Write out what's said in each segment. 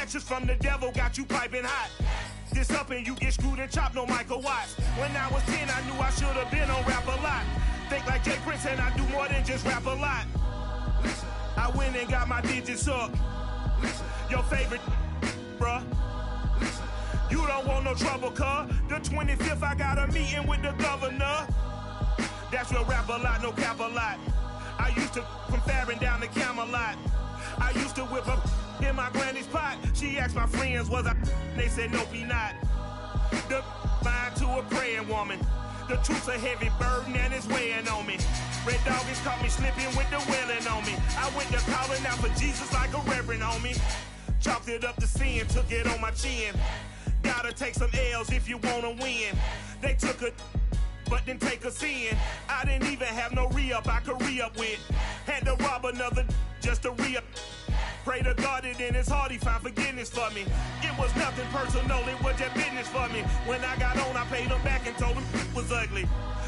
Distractions from the devil got you piping hot. This up and you get screwed and chopped, no Michael Watts. When I was 10, I knew I should have been on Rap a Lot. Think like Jay Prince and I do more than just rap a lot. I went and got my digits up. Your favorite, bruh. You don't want no trouble, cuz. The 25th, I got a meeting with the governor. That's real Rap a Lot, no cap a lot. I used to from Farron down to Camelot. I used to whip up in my granny's pot. She asked my friends, was I? They said, nope, he not. The line to a praying woman. The truth's a heavy burden and it's weighing on me. Red Doggies caught me slipping with the wailing on me. I went to calling out for Jesus like a reverend on me. Chalked it up to sin, took it on my chin. Gotta take some L's if you wanna win. They took a but didn't take a sin. I didn't even have no re-up I could re-up with. Had to rob another just to re-up. Pray to God that in his heart he found forgiveness for me. It was nothing personal, it was just business for me. When I got on, I paid him back and told him it was ugly.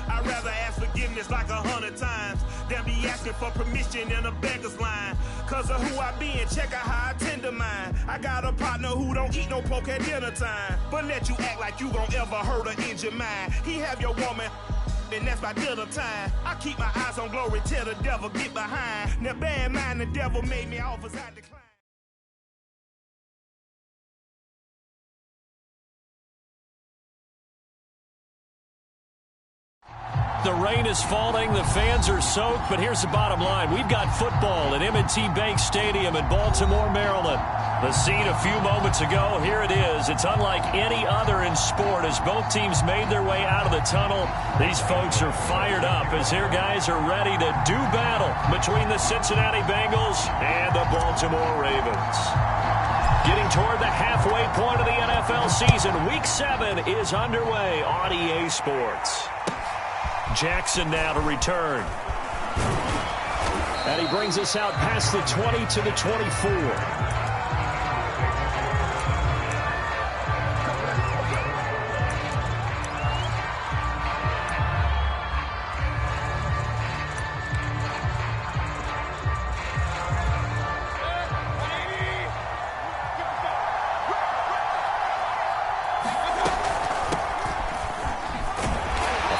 I'd rather ask forgiveness like 100 times than be asking for permission in a beggar's line. Cause of who I be and check out how I tend to mine. I got a partner who don't eat no pork at dinner time, but let you act like you gon' ever hurt or injure mine. He have your woman, and that's by dinner time. I keep my eyes on glory till the devil get behind. Now bad mind, the devil made me offers I decline. The rain is falling, the fans are soaked, but here's the bottom line. We've got football at M&T Bank Stadium in Baltimore, Maryland. The scene a few moments ago, here it is. It's unlike any other in sport as both teams made their way out of the tunnel. These folks are fired up as their guys are ready to do battle between the Cincinnati Bengals and the Baltimore Ravens. Getting toward the halfway point of the NFL season, Week 7 is underway on EA Sports. Jackson now to return. And he brings us out past the 20 to the 24.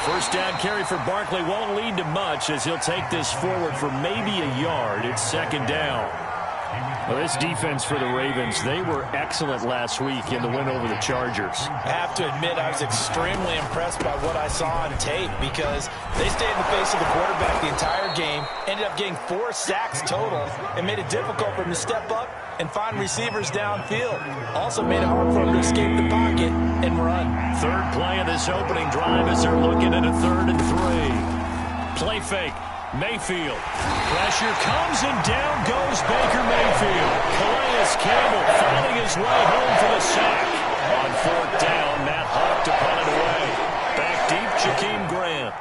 First down carry for Barkley won't lead to much as he'll take this forward for maybe a yard. It's second down. Well, this defense for the Ravens, they were excellent last week in the win over the Chargers. I have to admit I was extremely impressed by what I saw on tape because they stayed in the face of the quarterback the entire game, ended up getting 4 sacks total, and made it difficult for him to step up and find receivers downfield. Also made it hard for him to escape the pocket and run. Third play of this opening drive as they're looking at a 3rd and 3. Play fake. Mayfield. Pressure comes and down goes Baker Mayfield. Calais Campbell finding his way home for the sack. On 4th down, Matt Hawk to punt it away. Back deep, Jakeem Grant.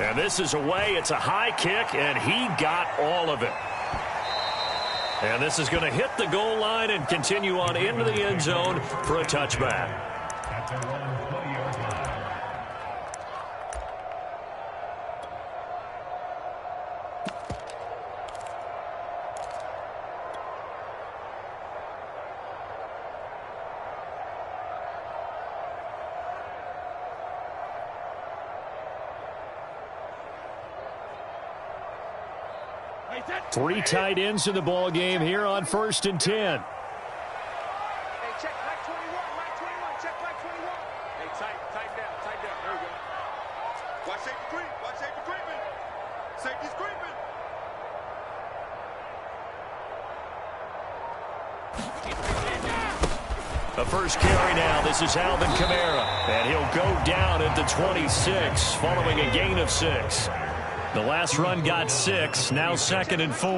And this is away. It's a high kick, and he got all of it. And this is going to hit the goal line and continue on into the end zone for a touchback. Three tight ends in the ball game here on 1st and 10. Hey, check Mike 21, Mike 21, check Mike 21. Hey, tight down. There we go. Watch safety creep. Watch safety creeping. Safety's creeping. The first carry now. This is Alvin Kamara. And he'll go down at the 26 following a gain of 6. The last run got 6. Now 2nd and 4.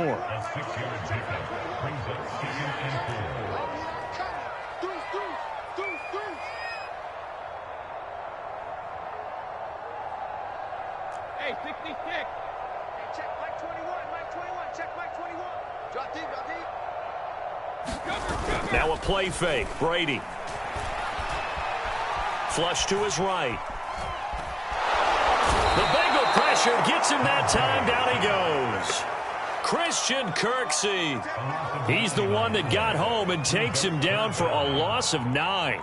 Hey, 66. Hey, check Mike 21, Mike 21, check Mike 21. Drop deep. Cover. Now a play fake. Brady. Flush to his right. The Bengal pressure gets him that time. Down he goes. Christian Kirksey. He's the one that got home and takes him down for a loss of 9.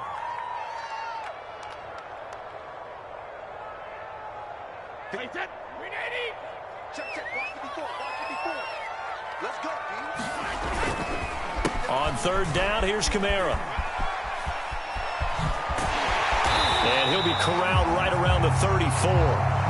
On third down, here's Kamara. And he'll be corralled right around the 34.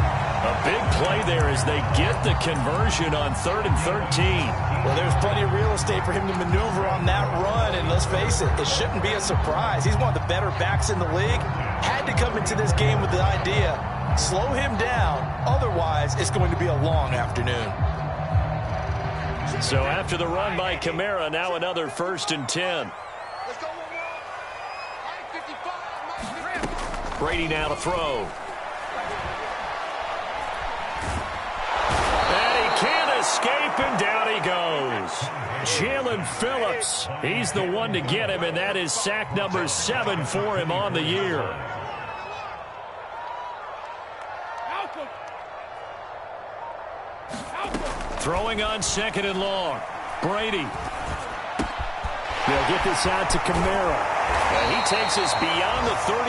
A big play there as they get the conversion on 3rd and 13. Well, there's plenty of real estate for him to maneuver on that run, and let's face it, it shouldn't be a surprise. He's one of the better backs in the league. Had to come into this game with the idea, slow him down, otherwise it's going to be a long afternoon. So after the run by Kamara, now another 1st and 10. Let's go, one more. Brady now to throw. And he can't escape, and down he goes. Jalen Phillips, he's the one to get him, and that is sack number 7 for him on the year. Throwing on 2nd and long. Brady. They'll get this out to Kamara. And he takes us beyond the 35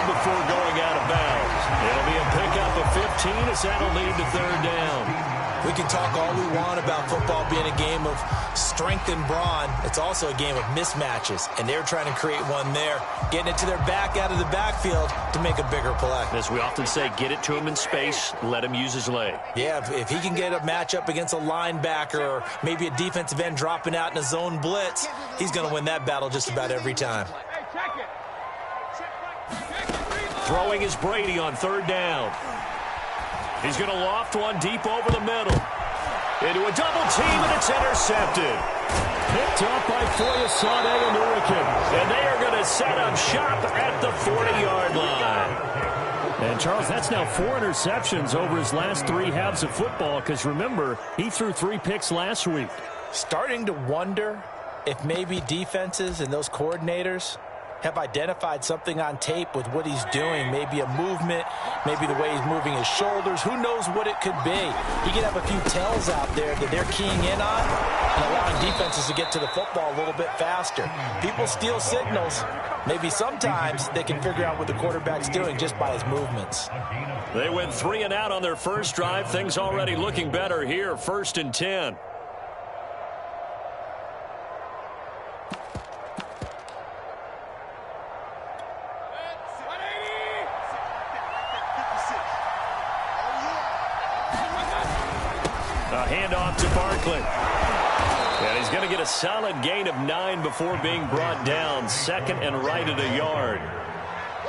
before going out of bounds. It'll be a pickup of 15 as that'll lead to 3rd down. We can talk all we want about football being a game of strength and brawn. It's also a game of mismatches, and they're trying to create one there, getting it to their back out of the backfield to make a bigger play. As we often say, get it to him in space, let him use his leg. Yeah, if he can get a matchup against a linebacker or maybe a defensive end dropping out in a zone blitz, he's going to win that battle just about every time. Throwing is Brady on 3rd down. He's going to loft one deep over the middle. Into a double team, and it's intercepted. Picked up by Foyesade and Hurricane. And they are going to set up shop at the 40-yard line. And, Charles, that's now 4 interceptions over his last 3 halves of football, because, remember, he threw 3 picks last week. Starting to wonder if maybe defenses and those coordinators have identified something on tape with what he's doing. Maybe a movement, maybe the way he's moving his shoulders. Who knows what it could be? He could have a few tells out there that they're keying in on and allowing defenses to get to the football a little bit faster. People steal signals. Maybe sometimes they can figure out what the quarterback's doing just by his movements. They went 3 and out on their first drive. Things already looking better here. 1st and 10. A handoff to Barkley. And he's going to get a solid gain of 9 before being brought down. 2nd and right at a yard.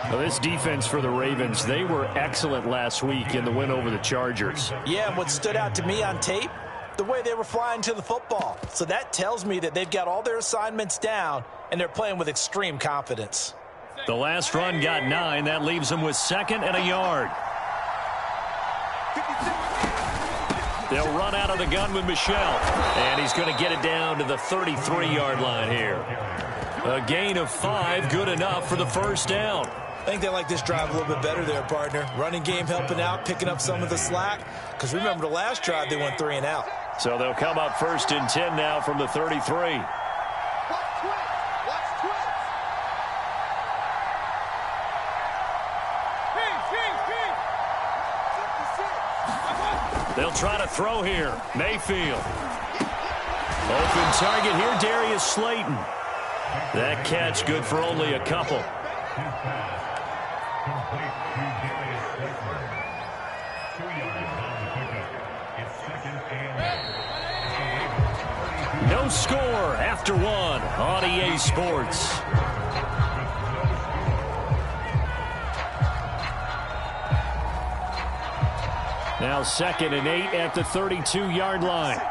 Well, this defense for the Ravens, they were excellent last week in the win over the Chargers. Yeah, and what stood out to me on tape, the way they were flying to the football. So that tells me that they've got all their assignments down, and they're playing with extreme confidence. The last run got 9. That leaves them with 2nd and a yard. They'll run out of the gun with Michel. And he's going to get it down to the 33-yard line here. A gain of 5, good enough for the 1st down. I think they like this drive a little bit better there, partner. Running game helping out, picking up some of the slack. Because remember, the last drive they went 3 and out. So they'll come up 1st and 10 now from the 33. They'll try to throw here. Mayfield. Open target here, Darius Slayton. That catch good for only a couple. No score after 1 on EA Sports. Now 2nd and 8 at the 32-yard line.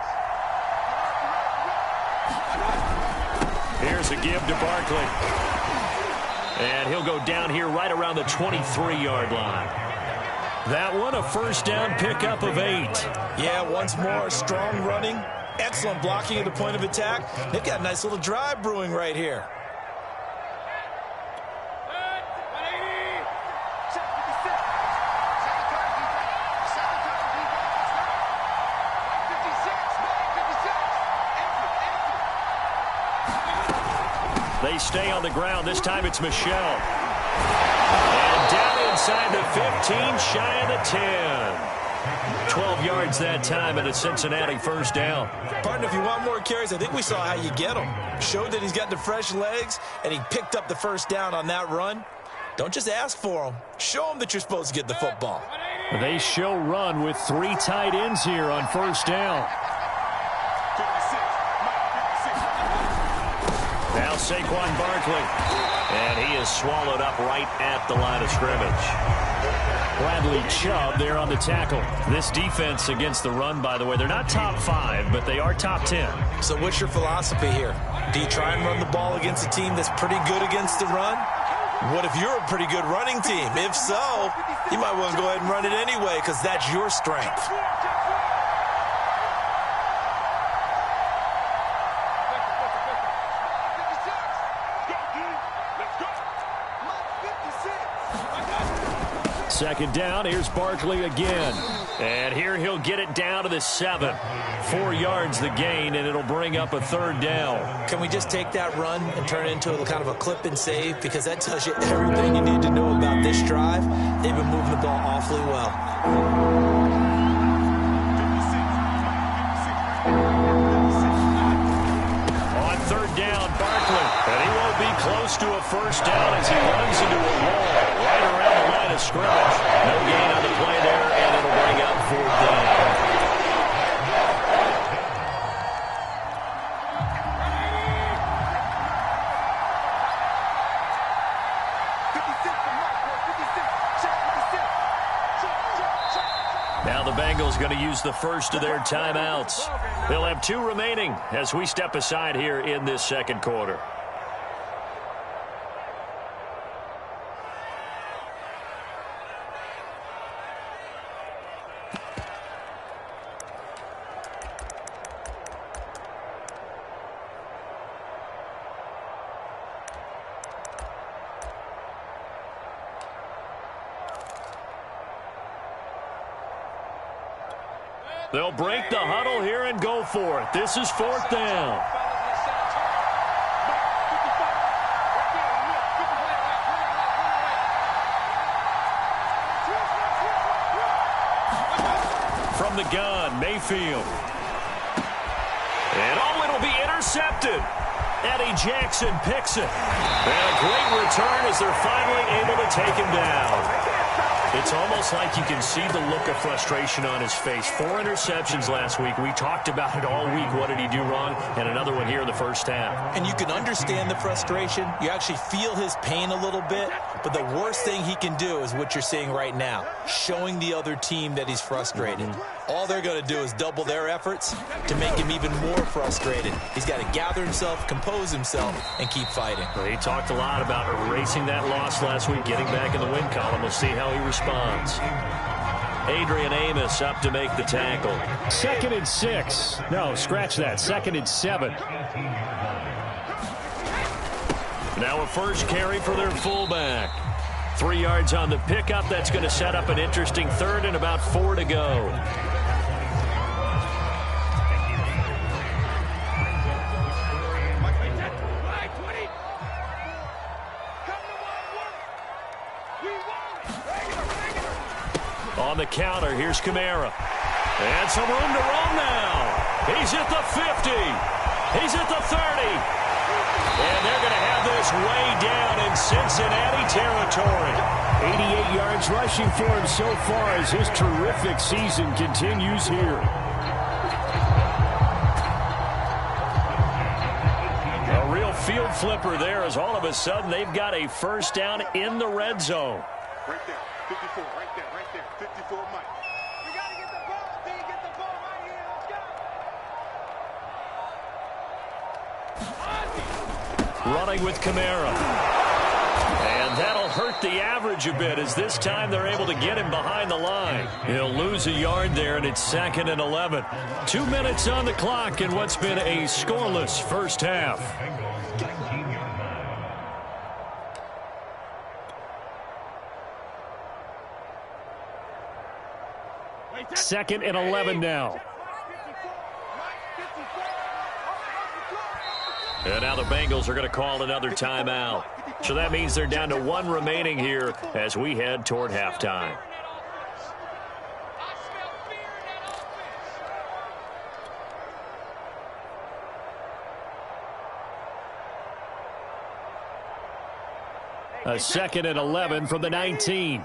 Here's a give to Barkley. And he'll go down here right around the 23-yard line. That one, a 1st down pickup of 8. Yeah, once more, strong running. Excellent blocking at the point of attack. They've got a nice little drive brewing right here. They stay on the ground. This time it's Michel. And down inside the 15, shy of the 10. 12 yards that time and a Cincinnati first down. Partner, if you want more carries, I think we saw how you get them. Showed that he's got the fresh legs, and he picked up the first down on that run. Don't just ask for them. Show them that you're supposed to get the football. They show run with 3 tight ends here on first down. Now Saquon Barkley. And he is swallowed up right at the line of scrimmage. Bradley Chubb there on the tackle. This defense against the run, by the way, they're not top 5, but they are top 10. So what's your philosophy here? Do you try and run the ball against a team that's pretty good against the run? What if you're a pretty good running team? If so, you might want to go ahead and run it anyway because that's your strength. Second down, here's Barkley again. And here he'll get it down to the 7. 4 yards the gain, and it'll bring up a third down. Can we just take that run and turn it into a kind of a clip and save? Because that tells you everything you need to know about this drive. They've been moving the ball awfully well. On third down, Barkley. And he won't be close to a first down as he runs into a wall right around the line of scrimmage. No gain on the play there, and it'll bring up fourth down. Now the Bengals going to use the first of their timeouts. They'll have 2 remaining as we step aside here in this second quarter. They'll break the huddle here and go for it. This is fourth down. From the gun, Mayfield. And oh, it'll be intercepted. Eddie Jackson picks it. And a great return as they're finally able to take him down. It's almost like you can see the look of frustration on his face. 4 interceptions last week. We talked about it all week. What did he do wrong? And another one here in the first half. And you can understand the frustration. You actually feel his pain a little bit. But the worst thing he can do is what you're seeing right now, showing the other team that he's frustrated. All they're going to do is double their efforts to make him even more frustrated. He's got to gather himself, compose himself, and keep fighting. Well, he talked a lot about erasing that loss last week, getting back in the win column. We'll see how he responds. Adrian Amos up to make the tackle. 2nd and 6. No, scratch that. 2nd and 7. Now a first carry for their fullback. 3 yards on the pickup. That's going to set up an interesting third and about 4 to go. On the counter, here's Kamara. And some room to run now. He's at the 50. He's at the 30. And they're going to have this way down in Cincinnati territory. 88 yards rushing for him so far as his terrific season continues here. A real field flipper there as all of a sudden they've got a first down in the red zone. Right there, 54, right there, 54, Mike. We got to get the ball, D, get the ball right here, let's go. Running with Kamara. And that'll hurt the average a bit as this time they're able to get him behind the line. He'll lose a yard there, and it's 2nd and 11. 2 minutes on the clock in what's been a scoreless first half. Second and 11 now. And now the Bengals are going to call another timeout. So that means they're down to one remaining here as we head toward halftime. A 2nd and 11 from the 19.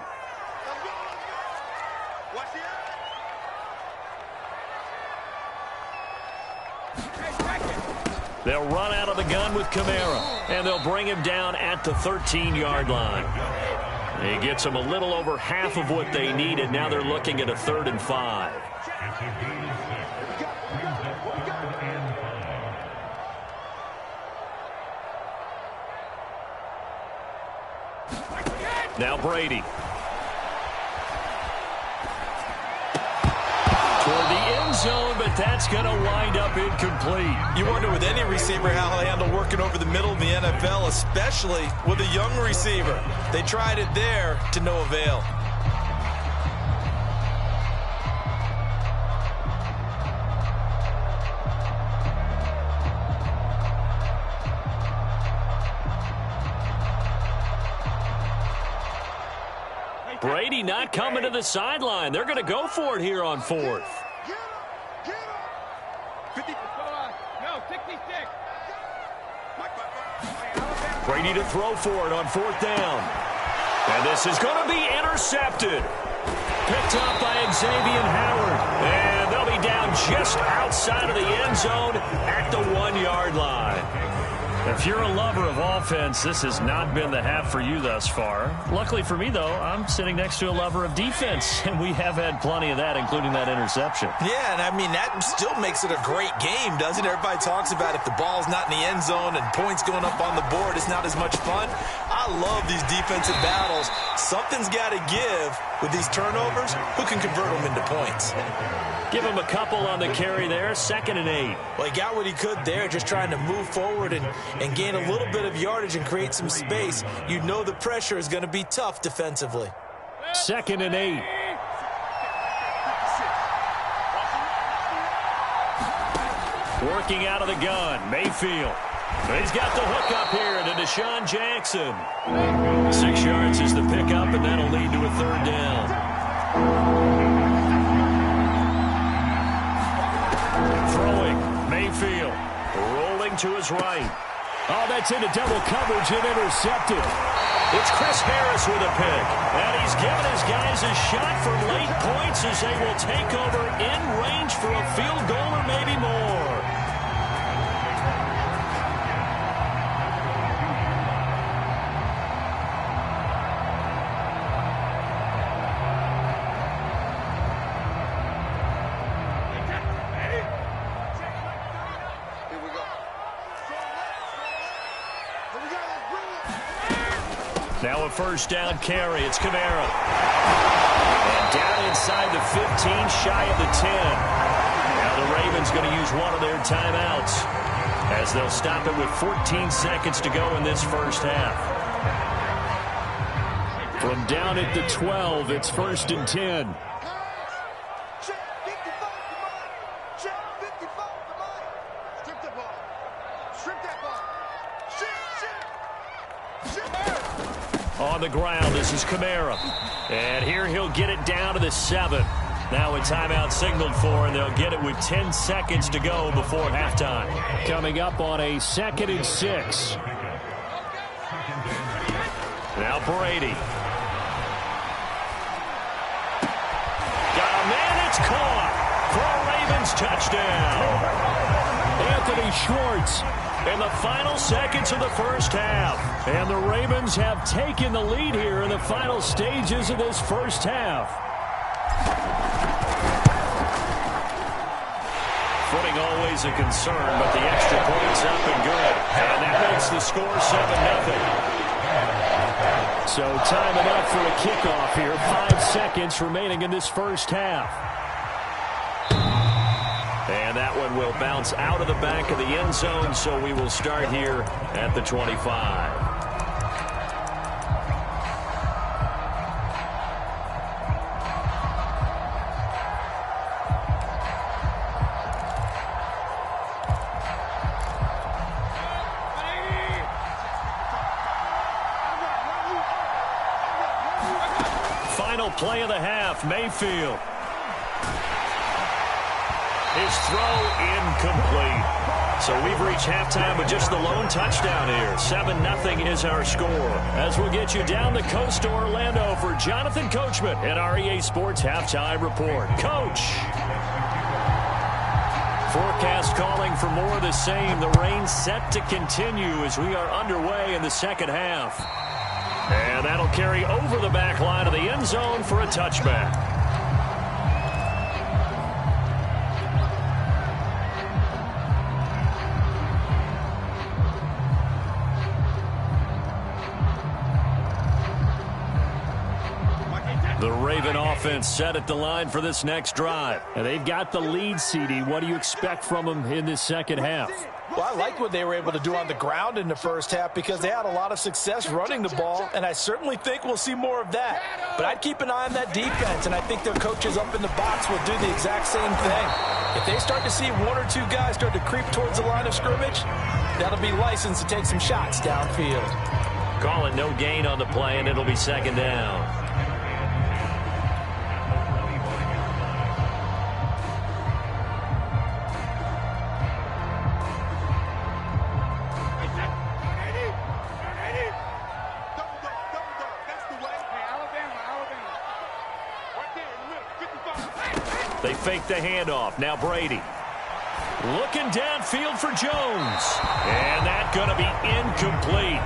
They'll run out of the gun with Kamara, and they'll bring him down at the 13-yard line. He gets them a little over half of what they needed. Now they're looking at a 3rd and 5. Now Brady. Toward the end zone, but that's going to wind up incomplete. You wonder with any receiver how they handle working over the middle in the NFL, especially with a young receiver. They tried it there to no avail. Brady not coming to the sideline. They're going to go for it here on 4th. Brady to throw for it on 4th down. And this is going to be intercepted. Picked up by Xavier Howard. And they'll be down just outside of the end zone at the 1-yard line. If you're a lover of offense, this has not been the half for you thus far. Luckily for me, though, I'm sitting next to a lover of defense, and we have had plenty of that, including that interception. Yeah, and I mean, that still makes it a great game, doesn't it? Everybody talks about if the ball's not in the end zone and points going up on the board, it's not as much fun. I love these defensive battles. Something's got to give with these turnovers. Who can convert them into points? Give him a couple on the carry there, 2nd and 8. Well, he got what he could there, just trying to move forward and gain a little bit of yardage and create some space. You know the pressure is going to be tough defensively. 2nd and 8. Working out of the gun, Mayfield. He's got the hook up here to Deshaun Jackson. 6 yards is the pickup, and that'll lead to a 3rd down. Throwing, Mayfield. Rolling to his right. Oh, that's into double coverage and intercepted. It's Chris Harris with a pick. And he's given his guys a shot for late points as they will take over in range for a field goal or maybe more. Now a 1st down carry. It's Kamara. And down inside the 15, shy of the 10. Now the Ravens going to use one of their timeouts as they'll stop it with 14 seconds to go in this first half. From down at the 12, it's 1st and 10. On the ground, this is Kamara. And here he'll get it down to the 7. Now a timeout signaled for, and they'll get it with 10 seconds to go before halftime. Coming up on a 2nd and 6. Now Brady. Got a man, it's caught for a Ravens touchdown. Anthony Schwartz. In the final seconds of the first half. And the Ravens have taken the lead here in the final stages of this first half. Footing always a concern, but the extra point's up and good. And that makes the score 7-0. So time enough for a kickoff here. 5 seconds remaining in this first half. And that one will bounce out of the back of the end zone, so we will start here at the 25. final play of the half. Mayfield. His throw incomplete. So we've reached halftime with just the lone touchdown here. 7-0 is our score. As we'll get you down the coast to Orlando for Jonathan Coachman and our EA Sports Halftime Report. Coach. Forecast calling for more of the same. The rain set to continue as we are underway in the second half. And that'll carry over the back line of the end zone for a touchback. The Raven offense set at the line for this next drive. And they've got the lead, CD. What do you expect from them in this second half? Well, I like what they were able to do on the ground in the first half because they had a lot of success running the ball, and I certainly think we'll see more of that. But I'd keep an eye on that defense, and I think their coaches up in the box will do the exact same thing. If they start to see one or two guys start to creep towards the line of scrimmage, that'll be licensed to take some shots downfield. Call it no gain on the play, and it'll be second down. They fake the handoff. Now Brady. Looking downfield for Jones. And that's going to be incomplete.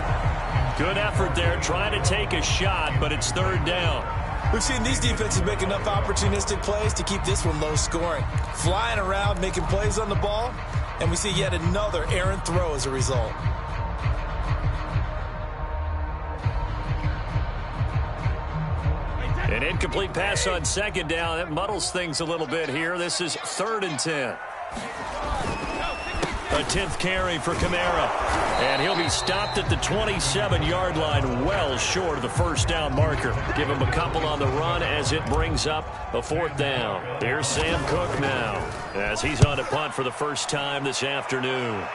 Good effort there trying to take a shot, but it's third down. We've seen these defenses make enough opportunistic plays to keep this one low scoring. Flying around, making plays on the ball, and we see yet another errant throw as a result. An incomplete pass on second down. That muddles things a little bit here. This is 3rd and 10. A 10th carry for Kamara. And he'll be stopped at the 27-yard line, well short of the first down marker. Give him a couple on the run as it brings up a 4th down. Here's Sam Cook now as he's on to punt for the first time this afternoon.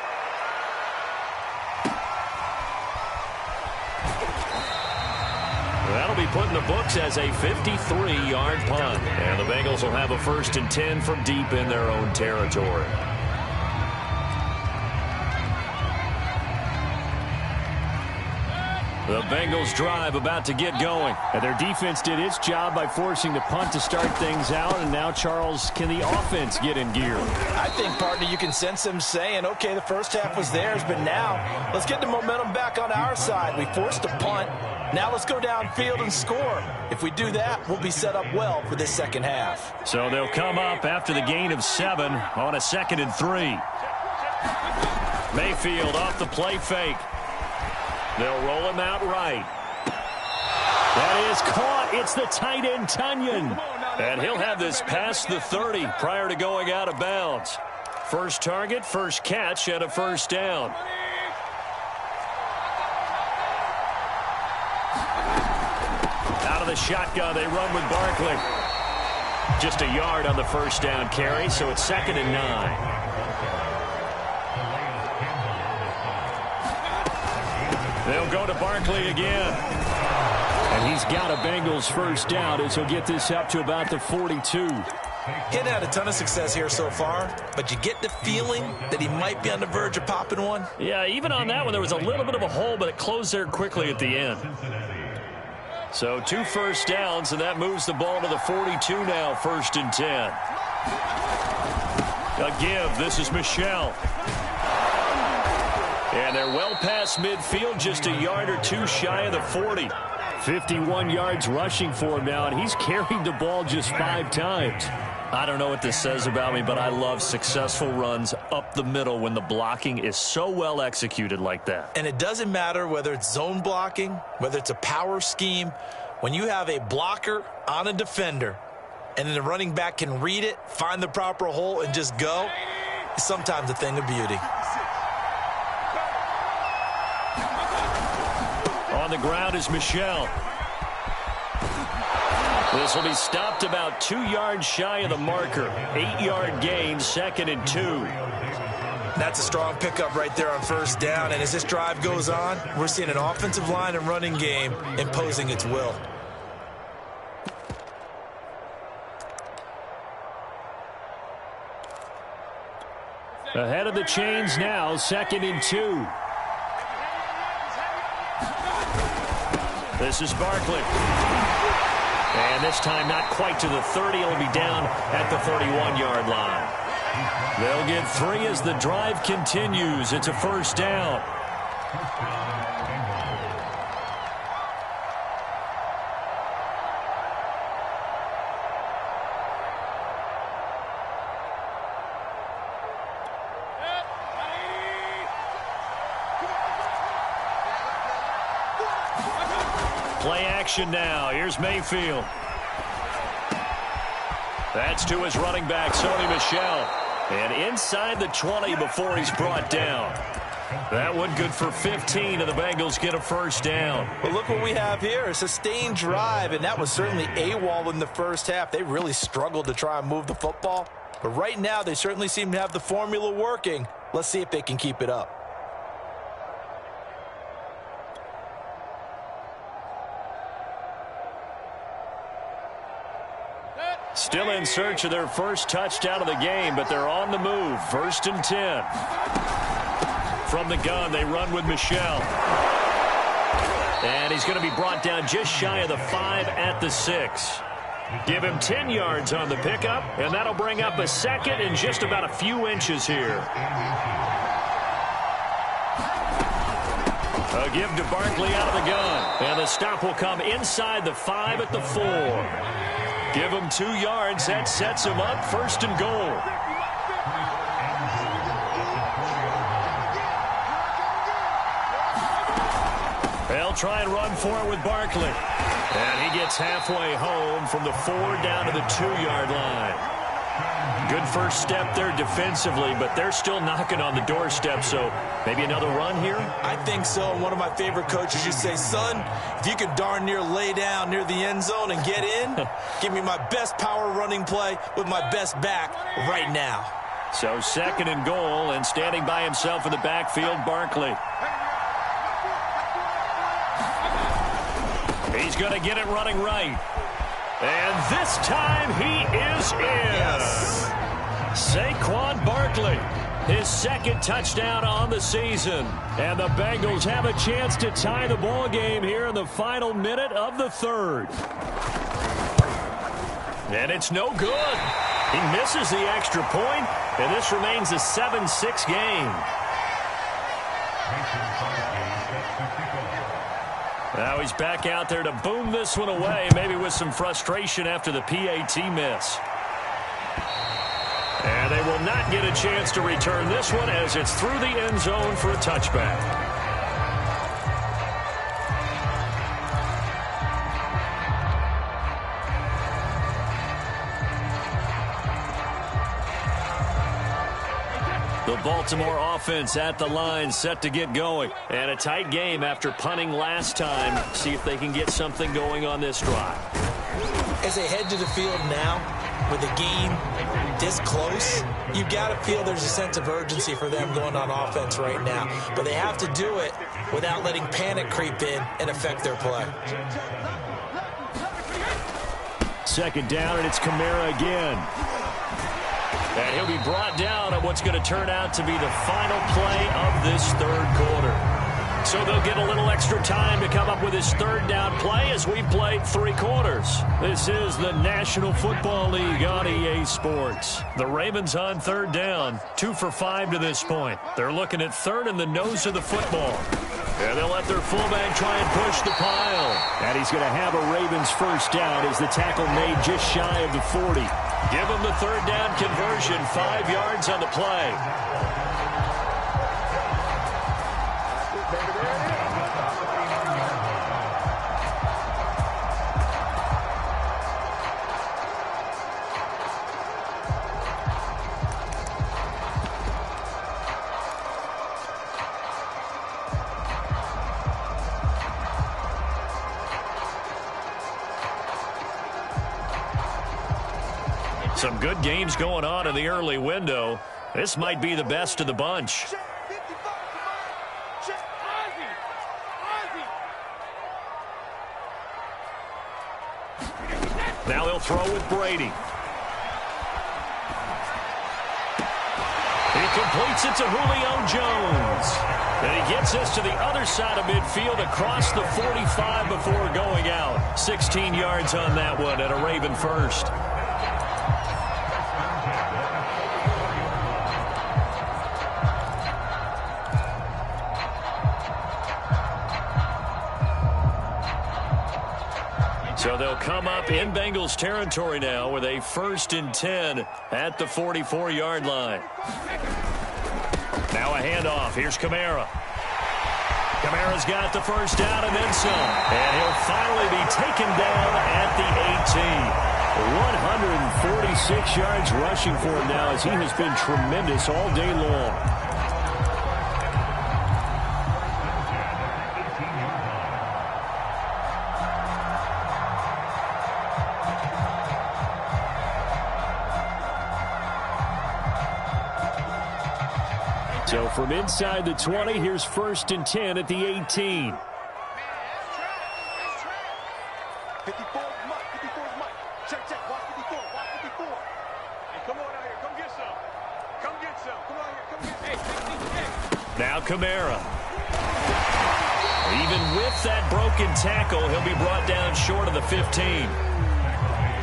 That'll be put in the books as a 53-yard punt. And the Bengals will have a 1st and 10 from deep in their own territory. The Bengals drive about to get going. And their defense did its job by forcing the punt to start things out. And now, Charles, can the offense get in gear? I think, partner, you can sense them saying, okay, the first half was theirs, but now let's get the momentum back on our side. We forced a punt. Now let's go downfield and score. If we do that, we'll be set up well for this second half. So they'll come up after the gain of 7 on a 2nd and 3. Mayfield off the play fake. They'll roll him out right. That is caught. It's the tight end, Tunyon. And he'll have this past the 30 prior to going out of bounds. First target, first catch, and a first down. Out of the shotgun, they run with Barkley. Just a yard on the first down carry, so it's 2nd and 9. They'll go to Barkley again. And he's got a Bengals first down as he'll get this up to about the 42. He hadn't had a ton of success here so far, but you get the feeling that he might be on the verge of popping one. Yeah, even on that one, there was a little bit of a hole, but it closed there quickly at the end. So 2 first downs, and that moves the ball to the 42 now, 1st and 10. A give. This is Michel. And they're well past midfield, just a yard or two shy of the 40. 51 yards rushing for him now, and he's carried the ball just 5 times. I don't know what this says about me, but I love successful runs up the middle when the blocking is so well executed like that. And it doesn't matter whether it's zone blocking, whether it's a power scheme. When you have a blocker on a defender, and then the running back can read it, find the proper hole, and just go, it's sometimes a thing of beauty. On the ground is Michel. This will be stopped about 2 yards shy of the marker. 8-yard gain, 2nd and 2. That's a strong pickup right there on first down. And as this drive goes on, we're seeing an offensive line and running game imposing its will. Ahead of the chains now, 2nd and 2. This is Barkley. And this time not quite to the 30. It'll be down at the 31-yard line. They'll get 3 as the drive continues. It's a first down. Play action now. Here's Mayfield. That's to his running back, Sony Michel. And inside the 20 before he's brought down. That one good for 15, and the Bengals get a first down. Well, look what we have here. A sustained drive, and that was certainly AWOL in the first half. They really struggled to try and move the football. But right now, they certainly seem to have the formula working. Let's see if they can keep it up. Still in search of their first touchdown of the game, but they're on the move. 1st and 10. From the gun, they run with Michel. And he's going to be brought down just shy of the 5 at the 6. Give him 10 yards on the pickup, and that'll bring up a 2nd and just about a few inches here. A give to Barkley out of the gun. And the stop will come inside the 5 at the 4. Give him 2 yards. That sets him up. 1st and goal. They'll try and run for it with Barkley. And he gets halfway home from the 4 down to the 2-yard line. Good first step there defensively, but they're still knocking on the doorstep, so maybe another run here? I think so. And one of my favorite coaches used to say, son, if you could darn near lay down near the end zone and get in, give me my best power running play with my best back right now. So 2nd and goal, and standing by himself in the backfield, Barkley. He's going to get it running right. And this time he is in. Yes. Saquon Barkley, his 2nd touchdown on the season. And the Bengals have a chance to tie the ball game here in the final minute of the 3rd. And it's no good. He misses the extra point, and this remains a 7-6 game. Now he's back out there to boom this one away, maybe with some frustration after the PAT miss. And they will not get a chance to return this one as it's through the end zone for a touchback. The Baltimore offense at the line, set to get going. And a tight game after punting last time. See if they can get something going on this drive. As they head to the field now, with the game this close, you've got to feel there's a sense of urgency for them going on offense right now. But they have to do it without letting panic creep in and affect their play. 2nd down, and it's Kamara again. And he'll be brought down on what's going to turn out to be the final play of this 3rd quarter. So they'll get a little extra time to come up with his 3rd down play as we played 3 quarters. This is the National Football League on EA Sports. The Ravens on 3rd down, 2 for 5 to this point. They're looking at 3rd in the nose of the football. And they'll let their fullback try and push the pile. And he's going to have a Ravens first down as the tackle made just shy of the 40. Give him the 3rd down conversion, 5 yards on the play. Some good games going on in the early window. This might be the best of the bunch. Now they'll throw with Brady. He completes it to Julio Jones. And he gets us to the other side of midfield across the 45 before going out. 16 yards on that one and a Raven first. So they'll come up in Bengals territory now with a 1st and 10 at the 44-yard line. Now a handoff. Here's Kamara. Kamara's got the first down and then some. And he'll finally be taken down at the 18. 146 yards rushing for him now as he has been tremendous all day long. So from inside the 20, here's 1st and 10 at the 18. 54 Mike. 54 Mike. Check. Watch 54. Watch 54. Hey, come on out here. Come get some. Come get some. Come on here. Come get some. Now Kamara. Even with that broken tackle, he'll be brought down short of the 15.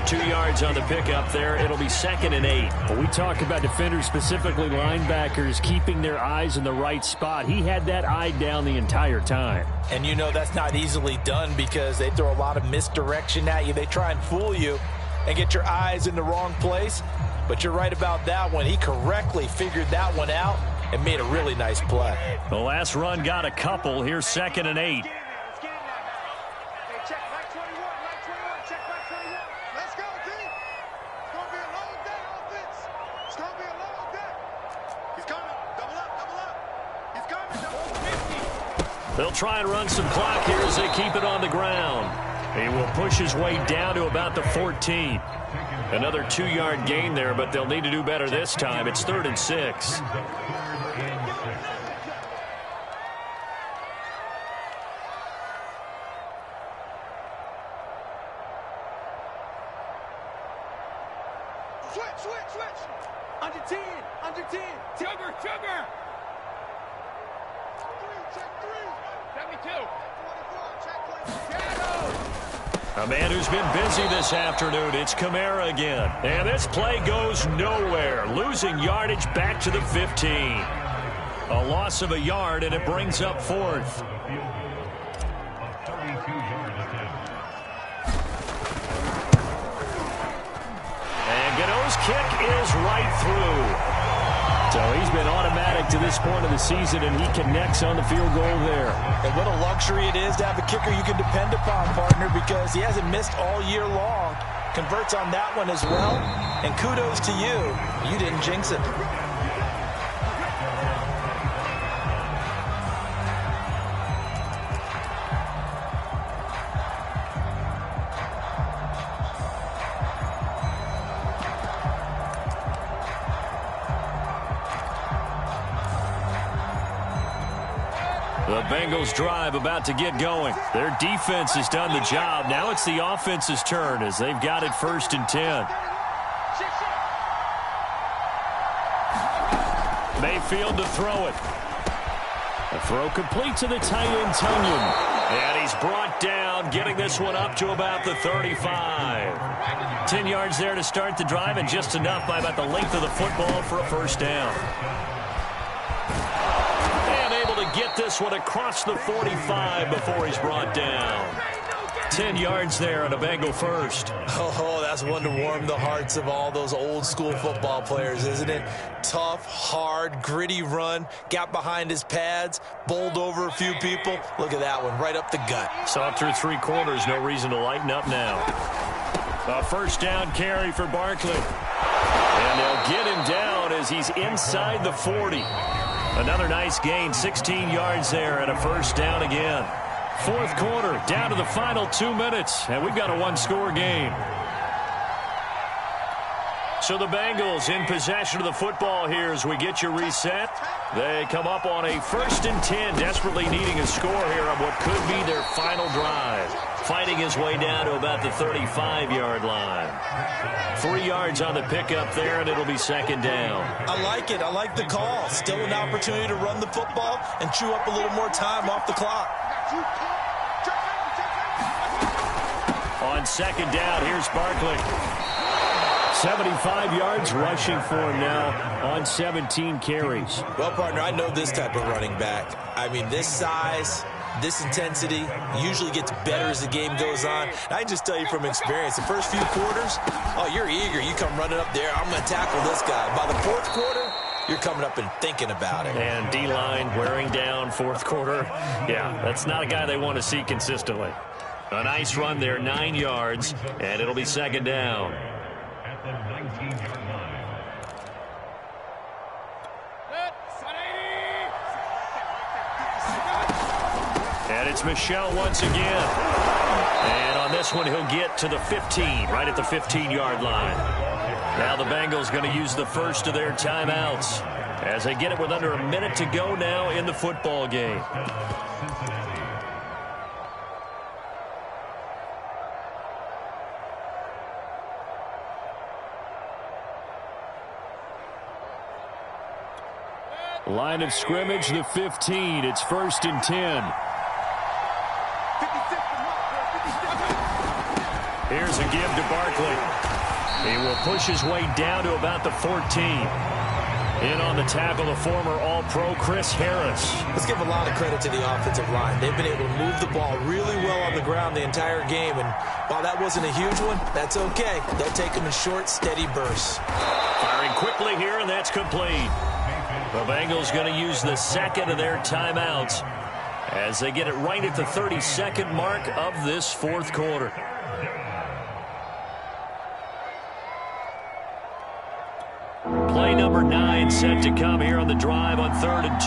2 yards on the pickup there. It'll be 2nd and 8. Well, we talk about defenders, specifically linebackers, keeping their eyes in the right spot. He had that eye down the entire time. And you know that's not easily done because they throw a lot of misdirection at you. They try and fool you and get your eyes in the wrong place. But you're right about that one. He correctly figured that one out and made a really nice play. The last run got a couple. Here's 2nd and 8. They'll try and run some clock here as they keep it on the ground. He will push his way down to about the 14. Another 2-yard gain there, but they'll need to do better this time. It's 3rd and 6. Switch. Under 10. Sugar. Check 3. 72. 24. Check. A man who's been busy this afternoon. It's Kamara again. And this play goes nowhere. Losing yardage back to the 15. A loss of a yard, and it brings up 4th. And Gano's kick is right through. So he's been automatic to this point of the season, and he connects on the field goal there. And what a luxury it is to have a kicker you can depend upon, partner, because he hasn't missed all year long. Converts on that one as well. And kudos to you. You didn't jinx it. The Bengals drive about to get going. Their defense has done the job. Now it's the offense's turn as they've got it 1st and 10. Mayfield to throw it. A throw complete to the tight end, Tonyan. And he's brought down, getting this one up to about the 35. 10 yards there to start the drive, and just enough by about the length of the football for a 1st down. Get this one across the 45 before he's brought down. 10 yards there on a Bengal 1st. Oh, that's one to warm the hearts of all those old school football players, isn't it? Tough, hard, gritty run, got behind his pads, bowled over a few people. Look at that one, right up the gut. Saw through 3 quarters, no reason to lighten up now. A 1st down carry for Barkley. And they'll get him down as he's inside the 40. Another nice gain, 16 yards there, and a 1st down again. 4th quarter, down to the final 2 minutes, and we've got a 1-score game. So the Bengals in possession of the football here as we get you reset. They come up on a 1st and 10, desperately needing a score here on what could be their final drive. fighting his way down to about the 35-yard line. 3 yards on the pickup there, and it'll be second down. I like it. I like the call. Still an opportunity to run the football and chew up a little more time off the clock. On second down, here's Barkley. 75 yards rushing for him now on 17 carries. Well, partner, I know this type of running back. I mean, this size, this intensity usually gets better as the game goes on. And I can just tell you from experience, the first few quarters, oh, you're eager. You come running up there, I'm going to tackle this guy. By the fourth quarter, you're coming up and thinking about it. And D-line wearing down fourth quarter. Yeah, that's not a guy they want to see consistently. A nice run there, 9 yards, and it'll be second down. At the 19-yard line. And it's Michel once again. And on this one, he'll get to the 15, right at the 15-yard line. Now the Bengals going to use the first of their timeouts as they get it with under a minute to go now in the football game. Line of scrimmage, the 15. It's 1st and 10. Here's a give to Barkley. He will push his way down to about the 14. In on the tackle, the former All-Pro Chris Harris. Let's give a lot of credit to the offensive line. They've been able to move the ball really well on the ground the entire game. And while that wasn't a huge one, that's okay. They'll take them in short, steady bursts. Firing quickly here, and that's complete. The Bengals going to use the second of their timeouts as they get it right at the 32nd mark of this fourth quarter. Play number 9 set to come here on the drive on 3rd and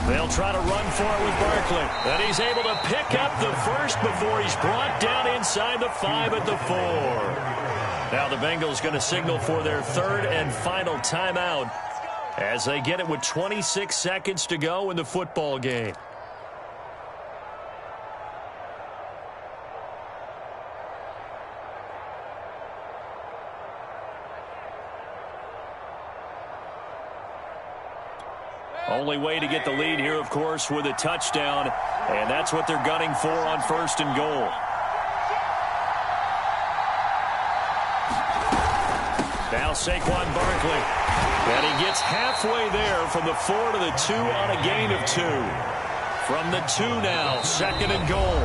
2. They'll try to run for it with Barkley. And he's able to pick up the first before he's brought down inside the 5 at the 4. Now the Bengals going to signal for their third and final timeout as they get it with 26 seconds to go in the football game. Only way to get the lead here, of course, with a touchdown, and that's what they're gunning for on 1st and goal. Now Saquon Barkley, and he gets halfway there from the 4 to the 2 on a gain of 2. From the 2 now, 2nd and goal.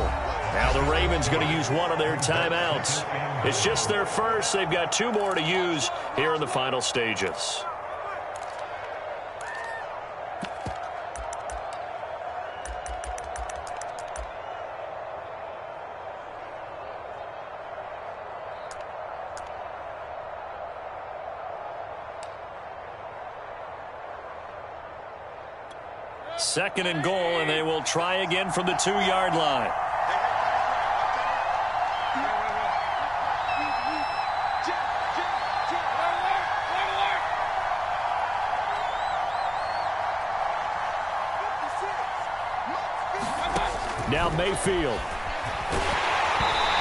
Now the Ravens going to use one of their timeouts. It's just their first. They've got 2 more to use here in the final stages. Second and goal, and they will try again from the 2-yard line. Now Mayfield.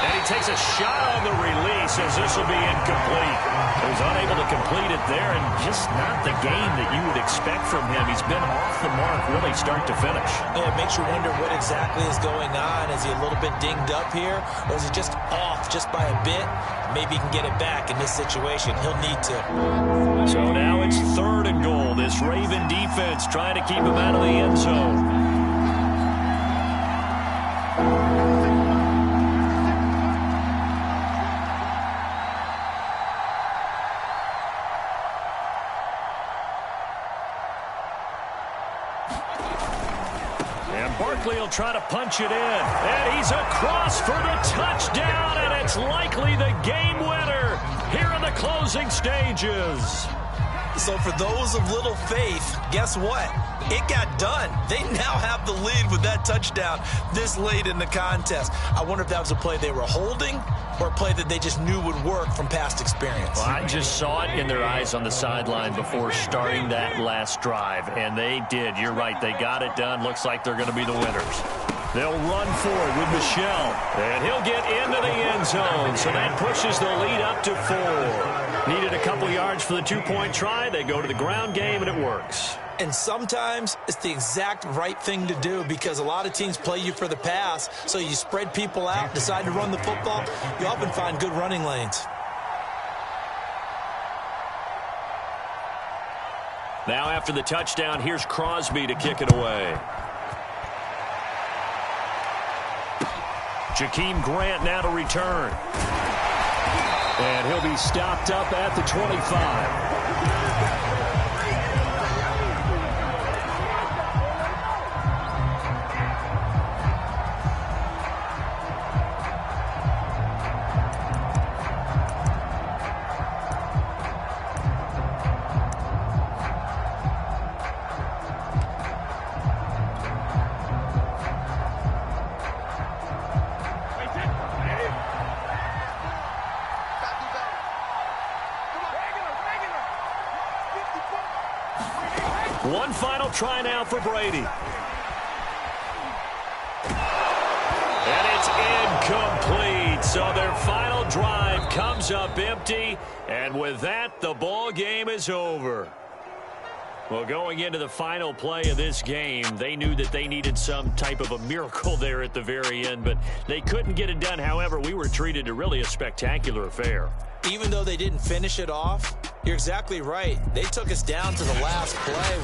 And he takes a shot on the release as this will be incomplete. He was unable to complete it there, and just not the game that you would expect from him. He's been off the mark really start to finish. Yeah, it makes you wonder what exactly is going on. Is he a little bit dinged up here, or is he just off just by a bit? Maybe he can get it back in this situation. He'll need to. So now it's 3rd and goal. This Raven defense trying to keep him out of the end zone. Barkley will try to punch it in, and he's across for the touchdown, and it's likely the game winner here in the closing stages. So for those of little faith, guess what? It got done. They now have the lead with that touchdown this late in the contest. I wonder if that was a play they were holding or a play that they just knew would work from past experience. Well, I just saw it in their eyes on the sideline before starting that last drive, and they did. You're right. They got it done. Looks like they're going to be the winners. They'll run for it with Michel. And he'll get into the end zone. So that pushes the lead up to 4. Needed a couple yards for the 2-point try. They go to the ground game, and it works. And sometimes it's the exact right thing to do because a lot of teams play you for the pass. So you spread people out, decide to run the football. You often find good running lanes. Now after the touchdown, here's Crosby to kick it away. Jakeem Grant now to return. And he'll be stopped up at the 25. One final try now for Brady. And it's incomplete. So their final drive comes up empty. And with that, the ball game is over. Well, going into the final play of this game, they knew that they needed some type of a miracle there at the very end, but they couldn't get it done. However, we were treated to really a spectacular affair. Even though they didn't finish it off, you're exactly right. They took us down to the last play.